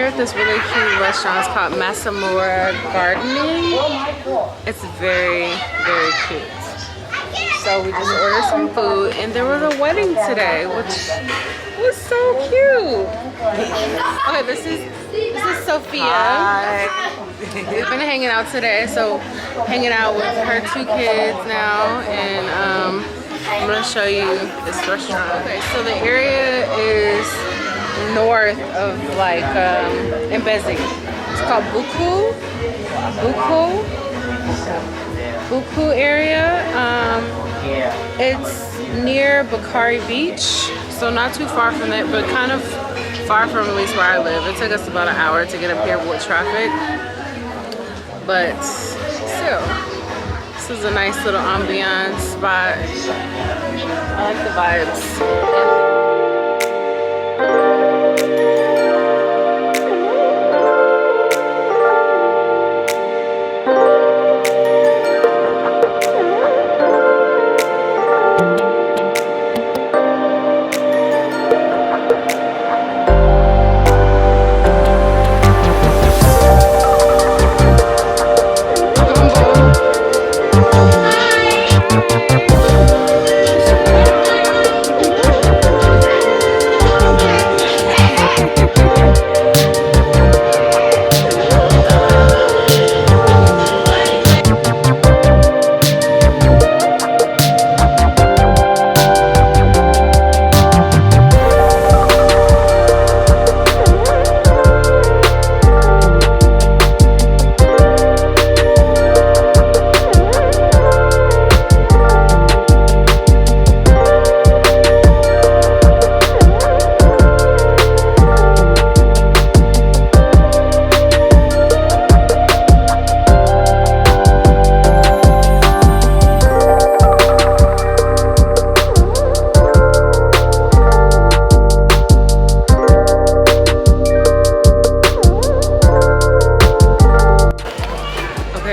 at this really cute restaurant. It's called Masaimara Gardening. It's very, very cute. So we just ordered some food, and there was a wedding today, which was so cute. Okay, this is Sophia. Hi. We've been hanging out today, so hanging out with her 2 kids now, and I'm gonna show you this restaurant. Okay, so the area is north of like Mbezi. It's called Buku area. It's near Bakari Beach, so not too far from it, but kind of far from at least where I live. It took us about an hour to get up here with traffic, but still, this is a nice little ambiance spot. I like the vibes.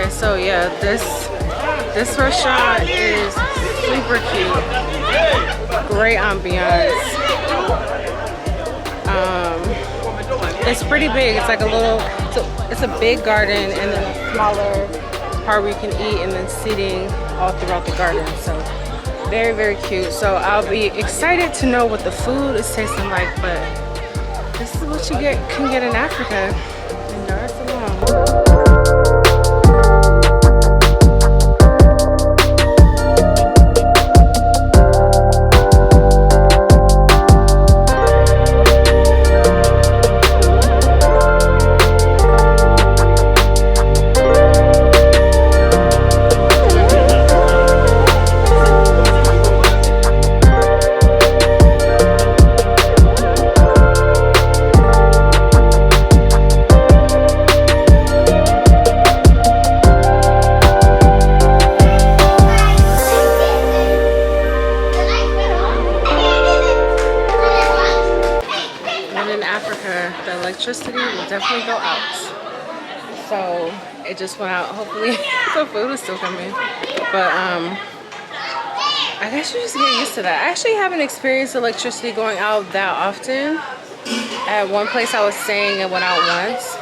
So yeah, this restaurant is super cute. Great ambiance. It's pretty big. It's like a little, it's a big garden and then a smaller part where you can eat and then seating all throughout the garden. So very, very cute. So I'll be excited to know what the food is tasting like, but this is what you can get in Africa, in Dar es Salaam. The electricity will definitely go out, so it just went out. Hopefully the food is still coming, but I guess you just get used to that. I actually haven't experienced electricity going out that often. At one place I was staying, it went out once.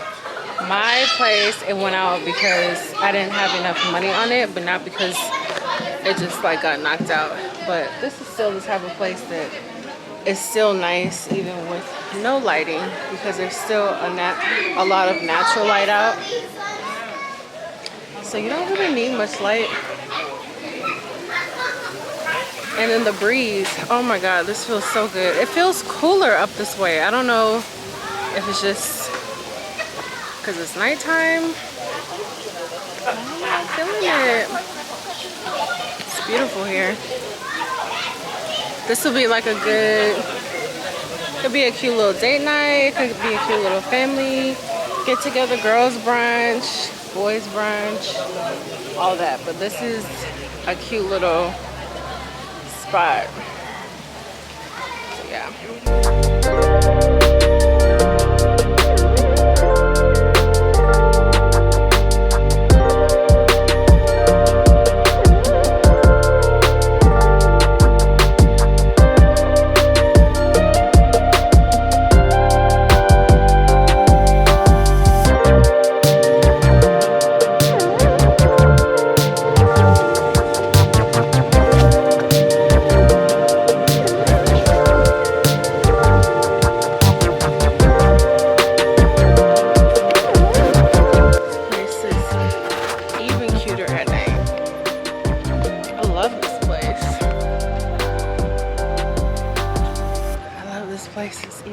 My place, it went out because I didn't have enough money on it, but not because it just like got knocked out. But this is still the type of place that is still nice even with no lighting, because there's still a lot of natural light out, so you don't really need much light. And then the breeze, oh my god, this feels so good. It feels cooler up this way. I don't know if it's just because it's nighttime. I'm not feeling it. It's beautiful here. This will be like a good, could be a cute little date night, could be a cute little family get together, girls brunch, boys brunch, all that. But this is a cute little spot. So yeah.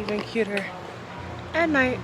even cuter at night.